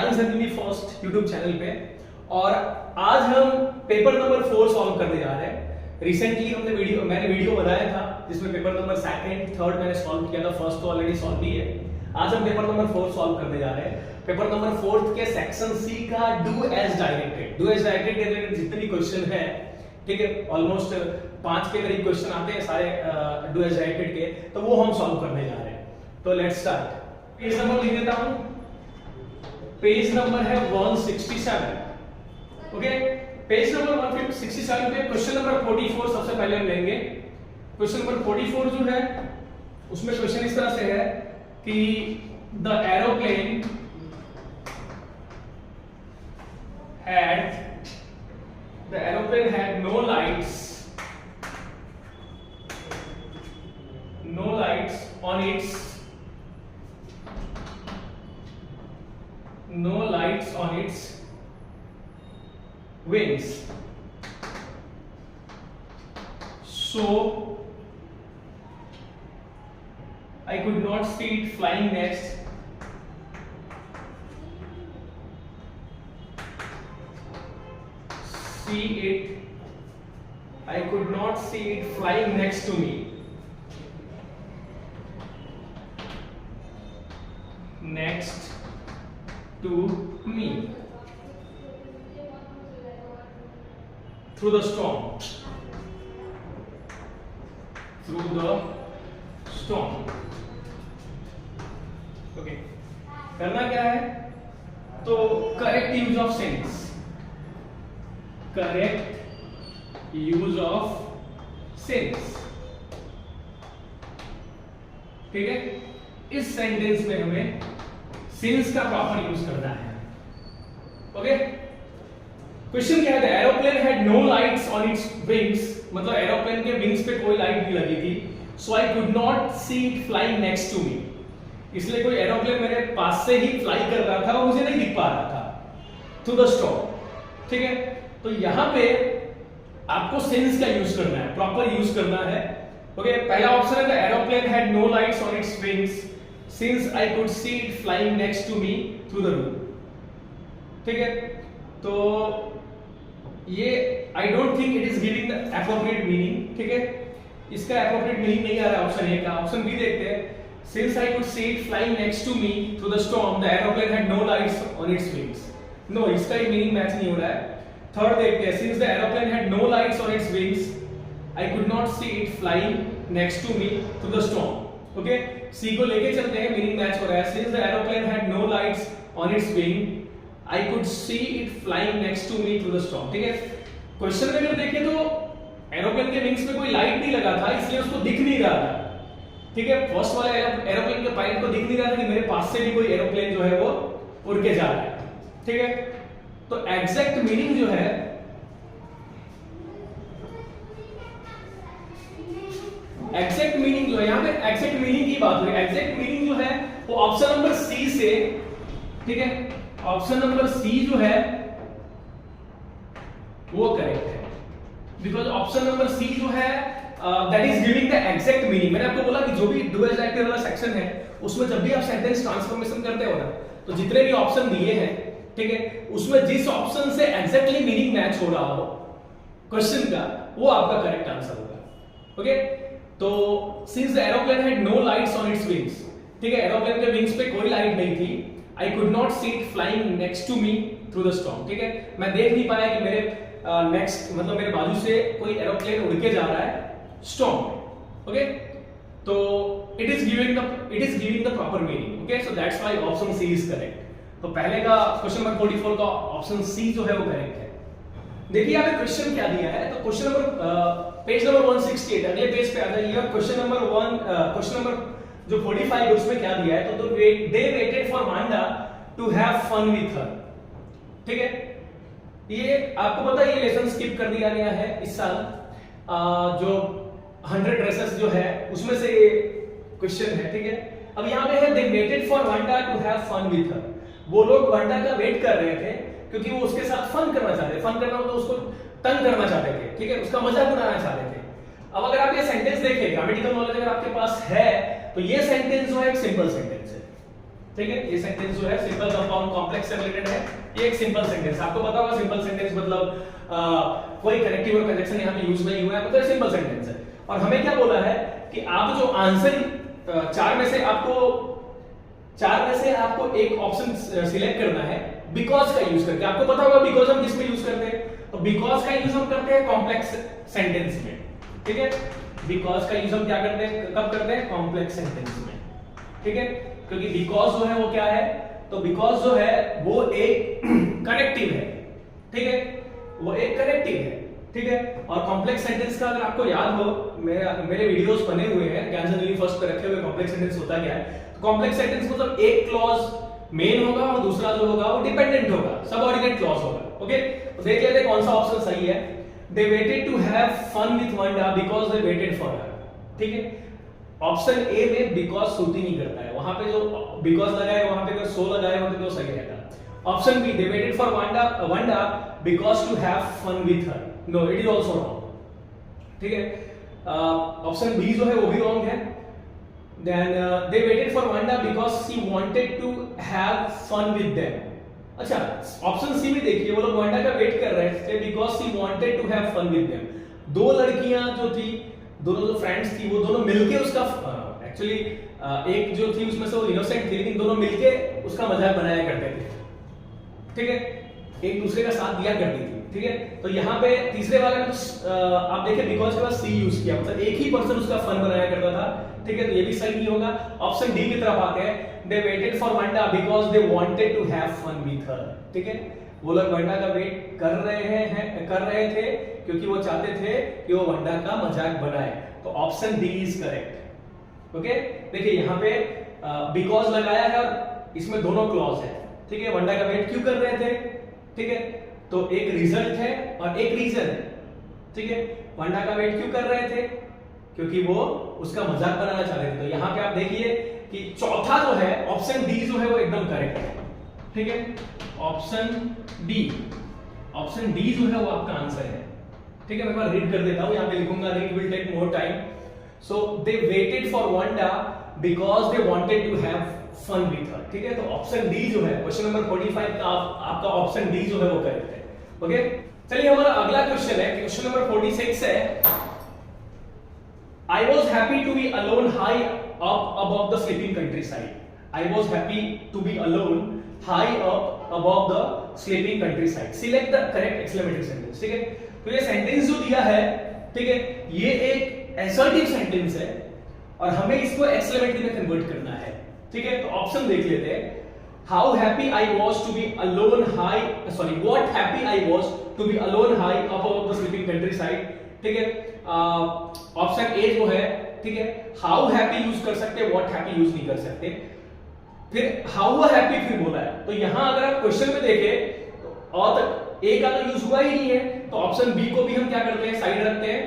ज्ञान जिंदगी first YouTube channel पे। और आज हम पेपर नंबर 4 सॉल्व करने जा रहे हैं। रिसेंटली मैंने वीडियो बनाया था जिसमें पेपर नंबर सेकंड थर्ड मैंने सॉल्व किया था, फर्स्ट तो ऑलरेडी सॉल्व ही है। आज हम पेपर नंबर 4 सॉल्व करने जा रहे हैं। पेपर नंबर 4 के सेक्शन सी का डू एज डायरेक्टेड के रिलेटेड जितने भी क्वेश्चन है, ठीक है, ऑलमोस्ट 5 के करीब क्वेश्चन आते हैं सारे डू एज डायरेक्टेड के, तो वो हम सॉल्व करने जा रहे हैं। तो लेट्स स्टार्ट। पेज नंबर लिख देता हूं, पेज नंबर है 167। ओके, पेज नंबर 167 पे क्वेश्चन नंबर 44 सबसे पहले हम लेंगे। क्वेश्चन नंबर 44 जो है उसमें क्वेश्चन इस तरह से है कि the aeroplane had no lights on its wings, so I could not see it flying next to me. Through the storm. Okay, करना क्या है? तो करेक्ट यूज ऑफ सेंस, ठीक है। इस सेंटेंस में हमें सिंस का प्रॉपर यूज करना है। ओके, क्वेश्चन क्या है? Aeroplane had no lights on its wings, मतलब एरोप्लेन के विंग्स पे कोई लाइट नहीं लगी थी। So I could not see it flying next to me, इसलिए कोई एरोप्लेन मेरे पास से ही फ्लाई कर रहा था और मुझे नहीं दिख पा रहा था। थ्रू द स्टॉर्म, ठीक है। तो यहां पे आपको सेंस का यूज करना है, प्रॉपर यूज करना है। ओके, पहला ऑप्शन है the aeroplane had no lights on its wings since I could see it flying next to me through the room, ठीक है। तो ये I don't think it is giving the appropriate meaning, ठीक है। इसका appropriate meaning नहीं आ रहा है ऑप्शन ए का। ऑप्शन बी देखते हैं, since I could see it flying next to me through the storm the aeroplane had no lights on its wings. No, इसका ही मीनिंग मैच नहीं हो रहा है। थर्ड देखते हैं, since the aeroplane had no lights on its wings I could not see it flying next to me through the storm. Okay, C को लेके चलते हैं, मीनिंग मैच हो रहा है। Since the aeroplane had no lights on its wing I could see it flying next to me through the storm, ठीक है। Question में अगर देखें तो एरोप्लेन के विंग्स में कोई लाइट नहीं लगा था, इसलिए उसको दिख नहीं रहा था, ठीक है। फर्स्ट वाले एरोप्लेन के पायलट को दिख नहीं रहा था कि मेरे पास से भी कोई एरोप्लेन जो है वो उड़ के जा रहा है, ठीक है। तो एग्जैक्ट मीनिंग जो है, एग्जैक्ट मीनिंग जो है यहाँ पे एग्जैक्ट मीनिंग की बात हो रही है। एग्जैक्ट मीनिंग जो है वो ऑप्शन नंबर सी से, ठीक है, ऑप्शन नंबर सी जो है वो करेक्ट है, बिकॉज ऑप्शन नंबर सी जो है that is giving the exact meaning. मैंने आपको बोला कि जो भी डू एज डायरेक्टेड वाला सेक्शन है उसमें जब भी आप सेंटेंस ट्रांसफॉर्मेशन करते हो ना, तो जितने भी ऑप्शन दिए हैं, ठीक है, उसमें जिस ऑप्शन से एग्जैक्टली मीनिंग मैच हो रहा हो क्वेश्चन का, वो आपका करेक्ट आंसर होगा। ओके, तो since the aeroplane had no lights on its wings, ठीक है, एरोप्लेन के विंग्स पे कोई लाइट नहीं थी। I could not see it flying next to me through the storm, ठीक है। मैं देख नहीं पाया कि मेरे नेक्स्ट मतलब मेरे बाजू से कोई एरोप्लेन उड़ के जा रहा है स्टॉर्म में। ओके, तो it is giving the proper meaning. Okay, so that's why option C is correct. तो पहले का क्वेश्चन नंबर 44 का ऑप्शन सी जो है वो करेक्ट है। देखिए यहाँ पे क्वेश्चन क्या दिया है, तो क्वेश्चन नंबर पेज नंबर 168, अगले पेज पे आ जाइए। क्वेश्चन नंबर जो 45 उसमें क्या दिया है, तो they waited for Wanda to have fun with her, ठीक है। ये आपको पता है ये लेसन स्किप कर दिया गया है इस साल। जो 100 ड्रेसेस जो है उसमें से ये क्वेश्चन है, ठीक है। अब यहाँ पे है they waited for Wanda to have fun with her. वो लोग वांडा का वेट कर रहे थे क्योंकि वो उसके साथ फन करना चाहते थे। फन करना मतलब उसको तंग करना चाहते थे, ठीक है, उसका मजाक उड़ाना चाहते थे। अब अगर आप ये सेंटेंस देखें, ग्रामेटिकल नॉलेज अगर आपके पास है, तो ये सेंटेंस जो है एक सिंपल सेंटेंस है, ठीक है, ये सेंटेंस जो है सिंपल कंपाउंड कॉम्प्लेक्स से रिलेटेड है। ये एक सिंपल सेंटेंस, आपको पता होगा सिंपल सेंटेंस मतलब कोई कनेक्टिव और कंजक्शन यहाँ पे यूज नहीं हुआ है, मतलब सिंपल सेंटेंस है। और हमें क्या बोला है कि आप जो आंसर चार में से आपको एक ऑप्शन सिलेक्ट करना है बिकॉज का यूज करके। आपको पता होगा बिकॉज हम किस में यूज करते हैं, तो बिकॉज का यूज हम करते हैं कॉम्प्लेक्स सेंटेंस में, ठीक है। बिकॉज का यूज हम क्या करते हैं, कब करते हैं, कॉम्प्लेक्स सेंटेंस में, ठीक है। क्योंकि बिकॉज जो है वो क्या है, तो बिकॉज जो है वो एक कनेक्टिव है, ठीक है, वो एक कनेक्टिव है, ठीक है। और कॉम्प्लेक्स सेंटेंस का अगर आपको याद हो, मेरे वीडियोस बने हुए हैं ज्ञान संजीवनी फर्स्ट पे रखे हुए कॉम्प्लेक्स सेंटेंस होता क्या है। तो कॉम्प्लेक्स सेंटेंस मतलब एक क्लॉज मेन होगा और दूसरा जो होगा वो डिपेंडेंट होगा, सबऑर्डिनेट क्लॉज होगा, ओके। तो देख लेते हैं कौन सा ऑप्शन सही है। They waited to have fun with Wanda because they waited for her, ठीक है। ऑप्शन ए में बिकॉज़ सूट ही नहीं करता है, वहां पे जो बिकॉज़ लगा है वहां पे अगर सो लगाए होते तो सही रहता। Option B, they waited for Wanda because to have fun with her, no it is also wrong, ठीक है। ऑप्शन बी जो है वो भी रॉन्ग है। Then they waited for Wanda because she wanted to have fun with them. अच्छा, option C में देखिए वो लोग वांडा का वेट कर रहे थे because she wanted to have fun with them. दो लड़कियां जो थी, दोनों जो फ्रेंड्स थी, वो दोनों मिलके उसका एक्चुअली एक जो थी उसमें से वो इनोसेंट थी, लेकिन दोनों मिलके उसका मजाक बनाया करते थे, ठीक है, एक दूसरे का साथ दिया करती थी, ठीक है। तो यहाँ पे तीसरे वाले में आप देखिए बिकॉज के बाद सी यूज किया, मतलब एक ही पर्सन उसका फन बनाया करता था, ठीक है। तो ये भी सही नहीं होगा। ऑप्शन डी की तरफ आते हैं, they waited for Wanda because they wanted to have fun with her, ठीक है। वो लोग वंडा का वेट कर रहे थे क्योंकि वो चाहते थे कि वो वंडा का मजाक बनाए। तो option D is correct, okay. देखिए यहाँ पे बिकॉज लगाया है और इसमें दोनों क्लॉज है, ठीक है। वंडा का वेट क्यों कर रहे थे, ठीक है, तो एक रिजल्ट है और एक रीजन है, ठीक है। वंडा का वेट क्यों कर रहे थे, क्योंकि वो उसका मजाक बनाना चाह रहे थे। तो यहाँ पे आप देखिए कि चौथा जो है ऑप्शन डी जो है वो एकदम करेक्ट है, ठीक है। ऑप्शन डी जो है वो आपका आंसर है, ठीक है। मैं एक बार रीड कर देता हूं, यहाँ पे लिखूंगा read will take more time. So they waited for Wanda because they wanted to have fun with her, ठीक है। तो ऑप्शन डी जो है क्वेश्चन नंबर 45 का आपका ऑप्शन डी जो है वो करेक्ट है, ओके। चलिए हमारा अगला क्वेश्चन है, क्वेश्चन नंबर 46 है। I was happy to be alone high up above the sleeping countryside. I was happy to be alone high up above the sleeping countryside. Select the correct exclamatory sentence, ठीक है। तो ये sentence जो दिया है, ठीक है, ये एक assertive सेंटेंस है और हमें इसको एक्सक्लेमेटरी में कन्वर्ट करना है, ठीक है। तो ऑप्शन देख लेते हैं। How happy I was to be alone high, sorry, what happy I was to be alone high up above the sleeping countryside, ठीक है। ऑप्शन ए जो है, ठीक है, हाउ हैप्पी यूज कर सकते हैं, व्हाट हैप्पी यूज नहीं कर सकते। फिर हाउ हैप्पी फिर बोला है, तो यहां अगर आप क्वेश्चन में देखें तो और तक ए का तो यूज हुआ ही नहीं है, तो ऑप्शन बी को भी हम क्या करते हैं, साइड रखते हैं,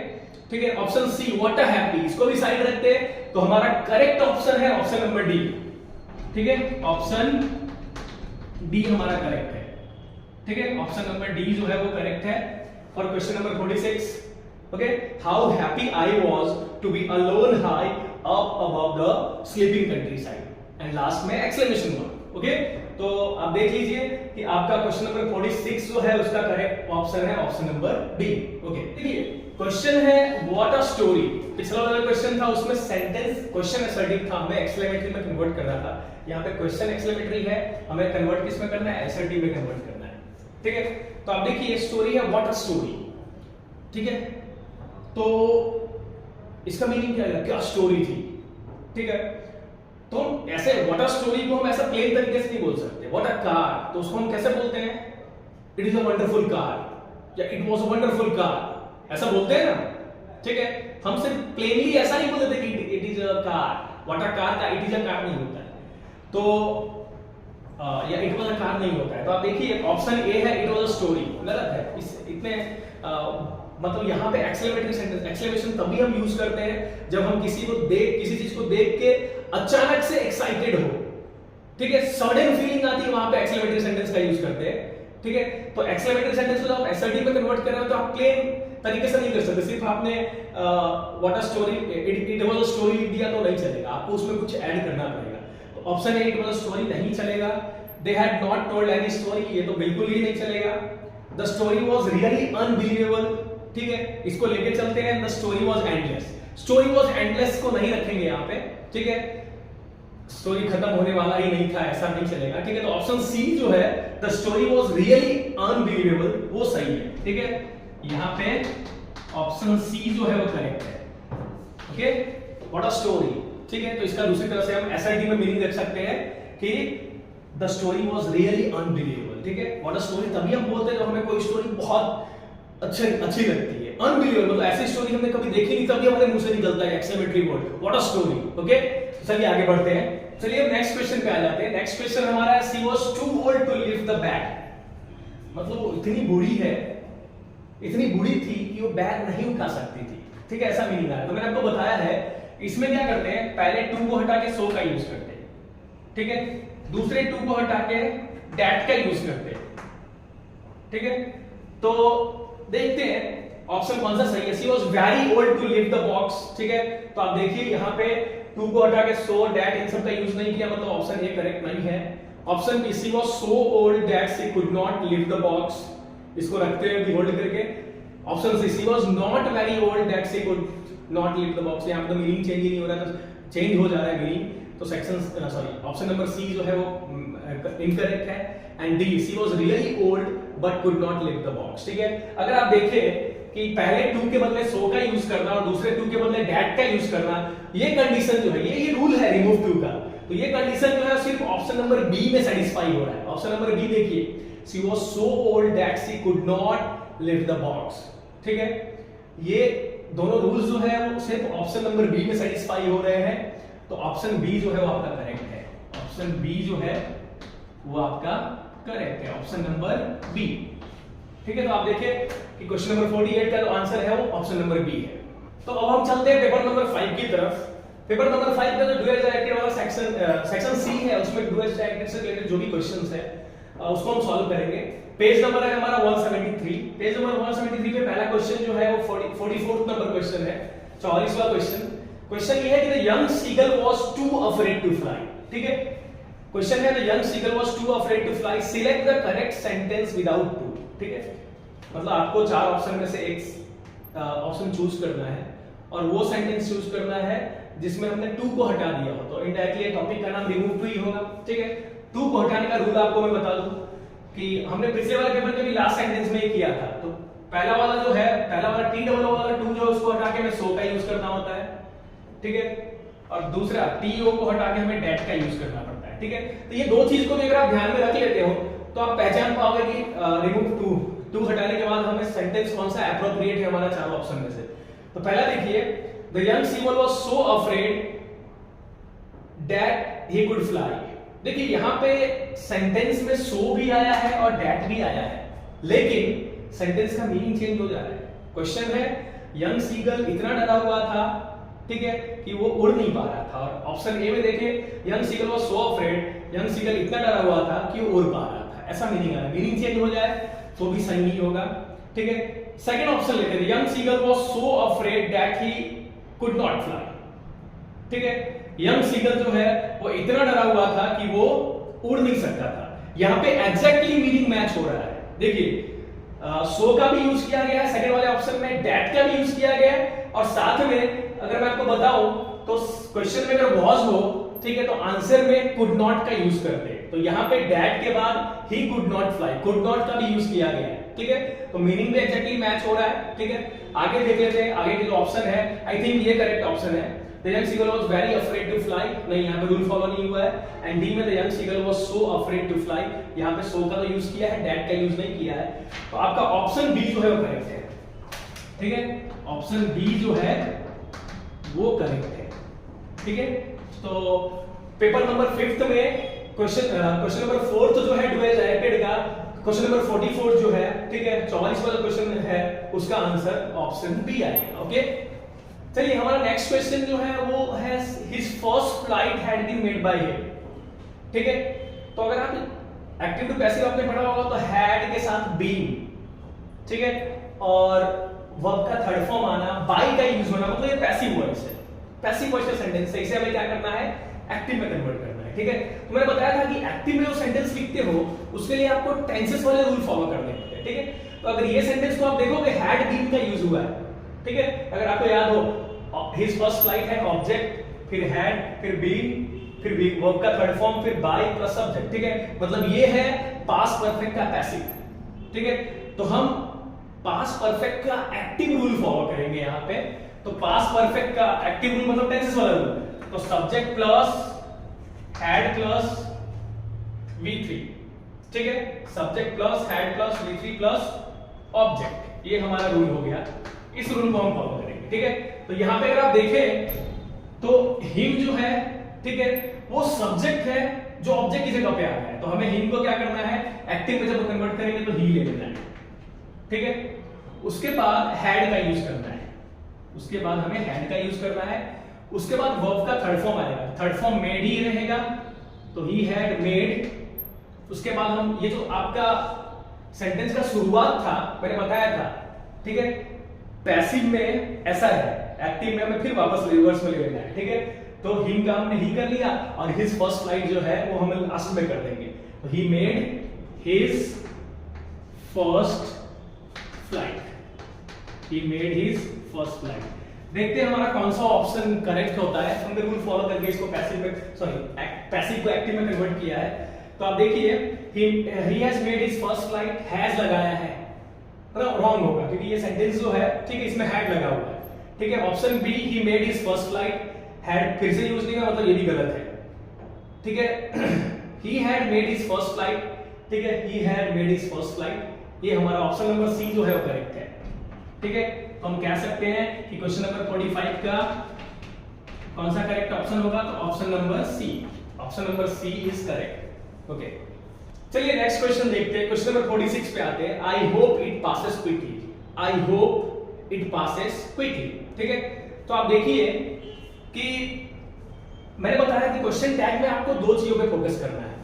ठीक है। ऑप्शन सी व्हाट हैप्पी, इसको भी साइड रखते हैं। तो हमारा करेक्ट ऑप्शन है ऑप्शन नंबर डी, ठीक है। ऑप्शन डी हमारा करेक्ट है, ठीक है। ऑप्शन नंबर डी जो है वो करेक्ट है for question number 46, okay. How happy I was to be alone high up above the sleeping countryside, and last में exclamation mark, okay. तो आप देख लीजिए कि आपका क्वेश्चन नंबर 46 जो है उसका करेक्ट ऑप्शन है ऑप्शन नंबर डी, ओके। देखिए क्वेश्चन है व्हाट अ स्टोरी। पिछला वाला क्वेश्चन था उसमें सेंटेंस क्वेश्चन असर्टिव था, हमें एक्सक्लेमेटरी में कन्वर्ट करना था। यहाँ पे क्वेश्चन एक्सक्लेमेटरी है, हमें कन्वर्ट किस में करना है, असर्टिव में कन्वर्ट करना है, ठीक है। तो आप देखिए स्टोरी है व्हाट अ स्टोरी, ठीक है। तो इसका मीनिंग क्या है, क्या स्टोरी थी, ठीक है। तो ऐसे व्हाट अ स्टोरी को हम ऐसा प्लेन तरीके से नहीं बोल सकते। व्हाट अ कार, तो उसको हम कैसे बोलते हैं, it is a wonderful car या it was a wonderful car, ऐसा बोलते हैं ना, ठीक है। हम सिर्फ प्लेनली ऐसा नहीं बोलते कि it is a car, what a car का इट इज अ कार नहीं होता है, तो या इट वाज अ कार नहीं होता है। तो आप देखिए ऑप्शन ए है इट वाज अ स्टोरी, गलत है। इस इतने मतलब यहाँ पे एक्सक्लेमेटरी सेंटेंस, एक्सक्लेमेशन तभी हम यूज करते हैं जब हम किसी चीज को देख के अचानक से एक्साइटेड हो, ठीक है, सडन फीलिंग आती है, वहां पे एक्सक्लेमेटरी सेंटेंस का यूज करते हैं, ठीक है। तो एक्सक्लेमेटरी सेंटेंस को जब आप एसर्टिव में कन्वर्ट कर रहे हो तो आप प्लेन तरीके से नहीं कर सकते। सिर्फ आपने what a story, it was a story लिख दिया तो नहीं चलेगा, आपको उसमें कुछ ऐड करना पड़ेगा। तो option A it was story नहीं चलेगा। They had not told any story, ये तो बिल्कुल ही नहीं चलेगा। The story was really unbelievable, ठीक है, इसको लेके चलते हैं। The story was endless, story was endless को नहीं रखेंगे यहाँ पे, ठीक है, स्टोरी खत्म होने वाला ही नहीं था, ऐसा नहीं चलेगा, ठीक है। तो ऑप्शन सी जो है the story was really unbelievable, वो सही है, ठीक है। यहाँ पे ऑप्शन सी जो है वो करेक्ट है, ओके। व्हाट अ स्टोरी, ठीक है। तो इसका दूसरी तरह से हम एसआईटी में मीनिंग देख सकते हैं कि the story was really unbelievable, ठीक है। व्हाट अ स्टोरी तभी हम बोलते हैं जब हमें कोई स्टोरी बहुत अच्छी लगती है। अनबिलीवेबल मतलब ऐसी स्टोरी हमने कभी देखी नहीं, तभी हमारे मुंह से निकलता है exclamatory word what a story, okay. चलिए आगे बढ़ते हैं। चलिए अब नेक्स्ट क्वेश्चन पे आ जाते हैं। नेक्स्ट क्वेश्चन हमारा है she was too old to lift the bag, मतलब वो इतनी बूढ़ी है, इतनी बूढ़ी थी कि वो बैग नहीं उठा सकती थी, ठीक है, ऐसा मीनिंग आया। तो मैंने आपको बताया है इसमें क्या करते हैं, पहले टू को हटा के सो का यूज करते हैं, ठीक है, दूसरे टू को हटा के दैट का यूज करते हैं, ठीक है। तो देखते हैं ऑप्शन कौन सा सही है। She was very old to lift the box, ठीक है। तो आप देखिए यहाँ पे टू को हटा के सो दैट इन सब का यूज नहीं किया, मतलब ऑप्शन ए करेक्ट नहीं है। Option B she was so old that she could not lift the box, इसको रखते हुए भी होल्ड करके। Option C she was not very old that she could not lift the box, यहाँ पे तो मीनिंग चेंज ही नहीं हो रहा है, चेंज हो जा रहा है मीनिंग। तो section sorry option number C जो है वो इनकरेक्ट है। And D she was really old but could not lift the box, ठीक है। अगर आप देखें कि पहले टू के बदले सो का यूज करना और दूसरे टू के बदले दैट का यूज करना, ये कंडीशन जो है, ये रूल है रिमूव टू का, तो ये कंडीशन जो है सिर्फ ऑप्शन नंबर बी में सेटिस्फाई हो रहा है। ऑप्शन नंबर बी देखिए, she was so old that she could not lift the box, ठीक है। ये दोनों रूल्स जो है वो सिर्फ ऑप्शन नंबर बी में सेटिस्फाई हो रहे हैं, तो ऑप्शन बी जो है वो आपका करेक्ट है। ऑप्शन बी जो है वो आपका करेक्ट है, ऑप्शन नंबर बी, ठीक है। तो आप देखिए कि क्वेश्चन नंबर 48 का जो आंसर है वो ऑप्शन नंबर बी है। तो अब हम चलते हैं पेपर नंबर 5 की तरफ। पेपर नंबर 5 का जो डुअल डायरेक्टेड वाला सेक्शन सी है, उसमें डुअल डायरेक्टेड से रिलेटेड जो भी क्वेश्चंस है उसको हम सॉल्व करेंगे। पेज नंबर है हमारा 173। पेज नंबर 173 पे पहला क्वेश्चन जो है वो 44th नंबर क्वेश्चन है, 44वां क्वेश्चन। क्वेश्चन ये है कि the young seagull was too afraid to fly, ठीक है। क्वेश्चन है the young seagull was too afraid to fly, select the correct sentence without too, ठीक है। मतलब आपको चार ऑप्शन में से एक ऑप्शन चूज करना है और वो सेंटेंस चूज करना है जिसमें हमने टू को हटा दिया हो, तो इनडायरेक्टली टॉपिक का नाम रिमूव टू ही होगा, ठीक है। टू को हटाने का रूल आपको मैं बता दूं कि हमने पिछले वाले पेपर में भी लास्ट सेंटेंस में ही किया था। तो पहला वाला जो है, पहला वाला टी डबल ओ वाला टू जो उसको हटा के हमें सो का यूज करना होता है, ठीक है, और दूसरा टी ओ को हटा के हमें डेट का यूज करना पड़ता है, ठीक है। तो ये दो चीज को भी अगर आप ध्यान में रख लेते हो तो आप पहचान पाओगे कि रिमूव टू हटाने के बाद हमें सेंटेंस कौन सा एप्रोप्रिएट है हमारा चारों ऑप्शन में से। तो पहला देखिए, the young seagull was so afraid that he could fly. देखिए यहां पे सेंटेंस में सो भी आया है और दैट भी आया है, लेकिन सेंटेंस का मीनिंग चेंज हो जा रहा है। क्वेश्चन है यंग सीगल इतना डरा हुआ था, ठीक है, कि वो उड़ नहीं पा रहा था, और ऑप्शन ए में देखिए young seagull was so afraid, young seagull इतना डरा हुआ था कि वो उड़ पा रहा था, ऐसा मीनिंग आ रहा है। मीनिंग चेंज हो जाए तो भी सही नहीं होगा, ठीक है। सेकंड ऑप्शन लेते हैं, young seagull was so afraid that he could not fly, ठीक है। यंग सीगल जो है वो इतना डरा हुआ था कि वो उड़ नहीं सकता था। यहां पे एग्जैक्टली मीनिंग मैच हो रहा है। देखिए सो का भी यूज किया गया है सेकंड वाले ऑप्शन में, दैट का भी यूज किया गया है, और साथ में अगर मैं आपको बताऊं तो क्वेश्चन में अगर वॉज हो, ठीक है, तो आंसर में कुड नॉट का यूज करते हैं। तो यहाँ पे दैट के बाद ही could not fly, could not का भी यूज किया गया है, ठीक है। तो मीनिंग भी एग्जैक्टली मैच हो रहा है, ठीक है। आगे देख लेते हैं, आगे के जो ऑप्शन है आई थिंक ये करेक्ट ऑप्शन है। The young seagull was very afraid to fly, नहीं यहाँ पे रूल फॉलो नहीं हुआ है। एंड डी में the young seagull was so afraid to fly, यहाँ पे so का तो यूज किया है, that का यूज नहीं किया है। तो आपका ऑप्शन बी जो है वो करेक्ट है, ठीक है। ऑप्शन बी जो है वो करेक्ट है, ठीक है। तो पेपर नंबर 5 में क्वेश्चन नंबर 4 जो है डुअल डायरेक्टेड का क्वेश्चन नंबर 44 जो है, ठीक है, 44 वाला क्वेश्चन है, उसका आंसर ऑप्शन बी आएगा, ओके। चलिए हमारा नेक्स्ट क्वेश्चन जो है वो है his first flight had been made by him, ठीक है। तो अगर आप एक्टिव टू पैसिव आपने पढ़ा होगा तो हैड के साथ बीन, ठीक है, और वर्ब का थर्ड फॉर्म आना, बाय का यूज होना, मतलब ये पैसिव वॉइस है, पैसिव वॉइस का सेंटेंस है, इसे हमें क्या करना है, एक्टिव में कन्वर्ट करना है, ठीक है। तो मैंने बताया था कि एक्टिव में जो सेंटेंस लिखते हो उसके लिए आपको टेंसेस वाले रूल फॉलो करने होते हैं, ठीक है। तो अगर ये सेंटेंस को आप देखोगे हैड बीन का यूज हुआ है, ठीक है। अगर आपको याद हो हिज फर्स्ट फ्लाइट है ऑब्जेक्ट, फिर हैड, फिर बीन, फिर वर्ब का थर्ड फॉर्म, फिर बाय प्लस सब्जेक्ट, ठीक है। मतलब ये है पास्ट परफेक्ट का पैसिव, ठीक है। तो हम पास्ट परफेक्ट का एक्टिव रूल फॉलो करेंगे यहाँ पे। तो पास्ट परफेक्ट का एक्टिव रूल मतलब टेंसेस वाला रूल, तो subject plus had plus V3, ठीक है। Subject plus had plus V3 plus object, ये हमारा रूल हो गया। इस रूल को हम फॉलो करेंगे, ठीक है। तो यहाँ पे अगर आप देखें तो हिम जो है, ठीक है, वो सब्जेक्ट है जो ऑब्जेक्ट की जगह पे आ रहा है। तो हमें हिम को क्या करना है, एक्टिव में जब कन्वर्ट करेंगे तो ही ले लेना है, ठीक है। उसके बाद हैड का यूज करना है, उसके बाद हमें हैड का यूज करना है। उसके बाद वर्ब का थर्ड फॉर्म आएगा, थर्ड फॉर्म मेड ही रहेगा, तो ही हैड मेड। उसके बाद हम ये जो आपका सेंटेंस का शुरुआत था मैंने बताया था, ठीक है, पैसिव में ऐसा है, एक्टिव में हमें फिर वापस रिवर्स में ले लेना है, ठीक है। तो हिम का हमने ही कर लिया और हिज फर्स्ट फ्लाइट जो है वो हम लास्ट में कर देंगे। तो he made his first flight, he made his first flight. देखते हैं हमारा कौन सा ऑप्शन करेक्ट होता है। हमने रूल फॉलो करके इसको पैसिव में, पैसिव को एक्टिव में कन्वर्ट किया है। तो आप देखिए he has made his first flight, has लगाया है, मतलब रॉन्ग होगा क्योंकि ये सेंटेंस जो है, ठीक है, इसमें had लगा हुआ है, ठीक है। Option B he made his first flight, had फिर से यूज नहीं हुआ, मतलब ये भी गलत है, ठीक है। he had made his first flight, ठीक है, he had made his first flight, ये हमारा ऑप्शन नंबर सी जो है वो करेक्ट है, ठीक है। तो हम कह सकते हैं कि क्वेश्चन नंबर 45 का कौन सा करेक्ट ऑप्शन होगा, तो option number C, option number C is correct, okay. चलिए नेक्स्ट क्वेश्चन देखते हैं, क्वेश्चन नंबर 46 पे आते हैं। I hope it passes quickly, I hope it passes quickly, ठीक है। तो आप देखिए कि मैंने बताया कि क्वेश्चन टैग में आपको दो चीजों पे फोकस करना है,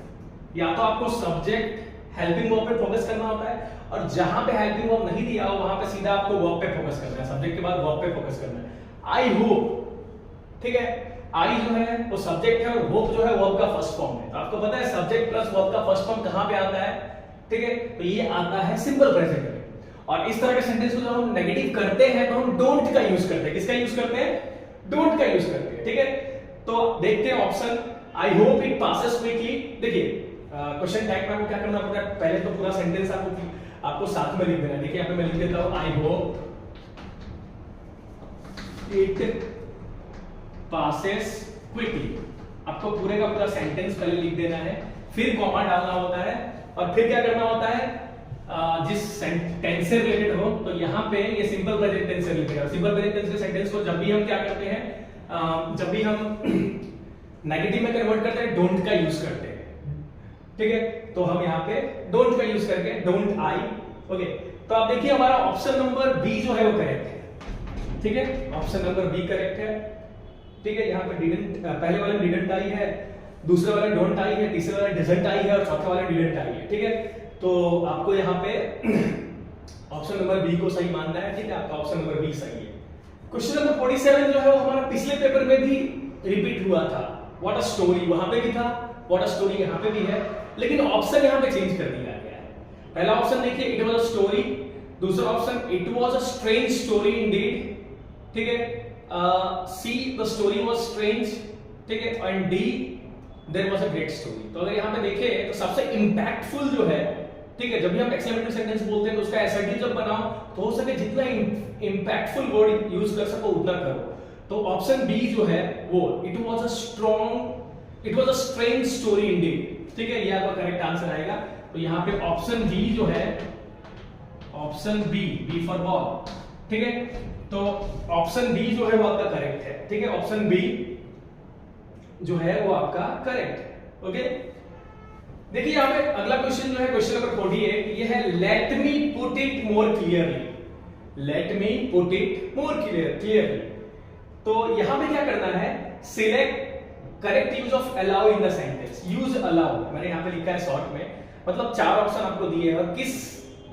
या तो आपको सब्जेक्ट हेल्पिंग वर्ब पे फोकस करना होता है, और जहां पे हेल्पिंग वर्ब नहीं दिया हो वहां पे सीधा आपको वर्ब पे फोकस करना है, सब्जेक्ट के बाद वर्ब पे फोकस करना है। आई होप, ठीक है, आई जो है वो सब्जेक्ट है और होप जो है वर्ब का फर्स्ट फॉर्म है। तो आपको पता है सब्जेक्ट प्लस वर्ब का फर्स्ट फॉर्म कहां पे आता है, ठीक है, तो ये आता है सिंपल प्रेजेंट में। और इस तरह के सेंटेंस को जब हम नेगेटिव करते हैं तो हम डोंट का यूज करते हैं। किसका यूज करते हैं, डोंट का यूज करते हैं, ठीक है। तो देखते हैं option I hope it passes quickly. देखिए क्वेश्चन टैग में आपको क्या करना पड़ता है, पहले तो पूरा सेंटेंस आपको साथ में लिख देना है। देखिए यहाँ पे मैं लिख देता हूं आई होप इट पासेस क्विकली, आपको पूरे का पूरा सेंटेंस पहले लिख देना है, फिर कॉमा डालना होता है, और फिर क्या करना होता है, जिस टेंस से रिलेटेड हो, तो यहाँ पे ये सिंपल प्रेजेंट टेंस से रिलेटेड है। सिंपल प्रेजेंट टेंस के सेंटेंस को जब भी हम क्या करते हैं, जब भी हम नेगेटिव में कन्वर्ट करते हैं डोंट का यूज करते हैं, ठीक है। तो हम यहाँ पे डोंट का यूज करके डोंट आई, ओके। तो आप देखिए हमारा ऑप्शन नंबर बी जो है वो करेक्ट है, ठीक है, ऑप्शन नंबर बी करेक्ट है, ठीक है। यहाँ पे डिडंट, पहले वाले डिडंट आई है, दूसरे वाले डोंट आई है, तीसरे वाले डजंट आई है और चौथे वाले डिडंट आई है, ठीक है। तो आपको यहाँ पे ऑप्शन नंबर बी को सही मानना है, ठीक है, आपका ऑप्शन नंबर बी सही है। क्वेश्चन नंबर 47 जो है वो हमारा पिछले पेपर में भी रिपीट हुआ था, व्हाट अ स्टोरी वहां पे भी था, व्हाट अ स्टोरी यहाँ पे भी है, लेकिन ऑप्शन यहाँ पे चेंज कर दिया गया है। पहला ऑप्शन देखिए इट वाज अ स्टोरी, दूसरा option it was a strange story indeed, ठीक है। C the story was strange, ठीक है, and D there was a great story. तो अगर यहाँ पे देखें तो सबसे इंपैक्टफुल जो है, ठीक है, जब भी हम एक्सक्लेमेटरी सेंटेंस बोलते हैं तो उसका एसर्टिव जब बनाओ तो हो सके जितना इंपैक्टफुल वर्ड यूज कर सको उतना करो। तो ऑप्शन बी जो है वो it was a strange story indeed, ठीक है, ये आपका करेक्ट आंसर आएगा। तो यहाँ पे ऑप्शन बी जो है, ऑप्शन बी फॉर बॉल, ठीक है। तो ऑप्शन बी जो है वो आपका करेक्ट है, ठीक है, ऑप्शन बी जो है वो आपका करेक्ट है, ओके। देखिए यहाँ पे अगला क्वेश्चन जो है क्वेश्चन नंबर 48, ये है let me put it more clearly, let me put it more clearly. तो यहाँ पे क्या करना है, select correct use of allow in the sentence, use allow, मैंने यहाँ पे लिखा है शॉर्ट में, मतलब 4 ऑप्शन आपको दिए हैं और किस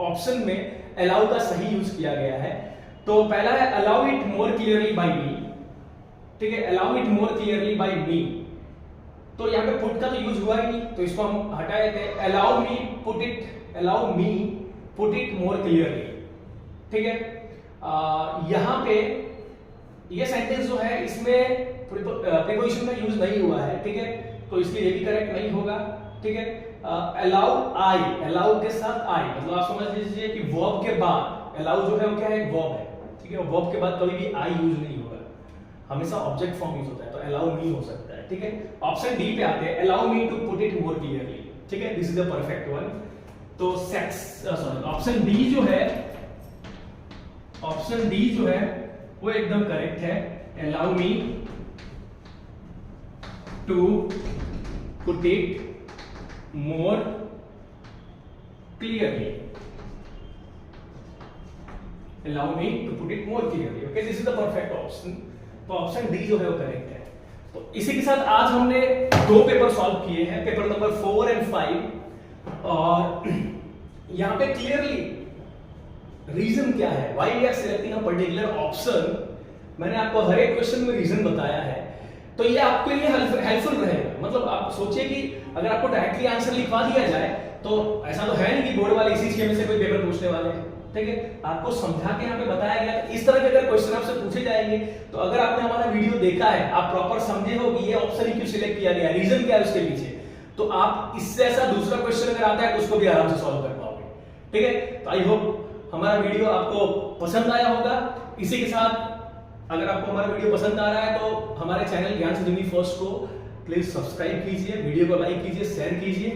ऑप्शन में अलाउ का सही यूज किया गया है। तो पहला है allow it more clearly by me, ठीक है, allow it more clearly by me. तो यहाँ पे पुट का तो यूज हुआ ही नहीं, तो इसको हम हटा देते हैं। Allow me put it more clearly, ठीक है। यहाँ पे ये सेंटेंस जो है इसमें प्रीपोजिशन का यूज नहीं हुआ है, ठीक है, तो इसलिए ये भी करेक्ट नहीं होगा, ठीक है। अलाउ के साथ आई, मतलब आप समझ लीजिए कि वर्ब के बाद अलाउ जो है वो क्या है, एक वर्ब है, ठीक है। वर्ब के बाद कभी भी आई यूज नहीं होगा, हमेशा ऑब्जेक्ट फॉर्म यूज होता है, तो अलाउ मी हो सकता है, ठीक है। ऑप्शन डी पे आते हैं, allow me to put it more clearly, ठीक है, this is the perfect one. तो ऑप्शन डी जो है वो एकदम करेक्ट है, allow me to put it more clearly, allow me to put it more clearly, okay, this is the perfect option. तो option D जो है वो करेक्ट है। तो इसी के साथ आज हमने 2 पेपर सॉल्व किए हैं, पेपर नंबर 4 और 5, और यहां पे क्लियरली रीजन क्या है, why we are selecting a particular option, मैंने आपको हर एक क्वेश्चन में रीजन बताया है, तो ये आपके लिए हेल्पफुल रहेगा। मतलब आप सोचिए कि अगर आपको डायरेक्टली आंसर लिखवा दिया जाए तो ऐसा तो है नहीं कि बोर्ड वाले इसी स्कीम से कोई पेपर पूछने वाले हैं, ठीक है। आपको समझा के यहाँ पे बताया गया, इस तरह के अगर क्वेश्चन आपसे पूछे जाएंगे तो अगर आपने हमारा वीडियो देखा है, आप प्रॉपर समझे हो कि ये ऑप्शन ही क्यों सिलेक्ट किया गया, रीजन क्या है उसके पीछे, तो आप इससे ऐसा दूसरा क्वेश्चन अगर आता है तो उसको भी आराम से सॉल्व कर पाओगे, ठीक है। तो आई होप हमारा वीडियो आपको पसंद आया होगा। इसी के साथ अगर आपको हमारा वीडियो पसंद आ रहा है तो हमारे चैनल ज्ञान से दुनिया फर्स्ट को प्लीज सब्सक्राइब कीजिए, वीडियो को लाइक कीजिए, शेयर कीजिए,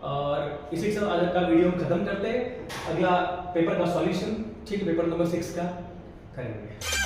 और इसी के साथ आज का वीडियो हम खत्म करते हैं। अगला पेपर का सॉल्यूशन, ठीक है, पेपर नंबर 6 का करेंगे।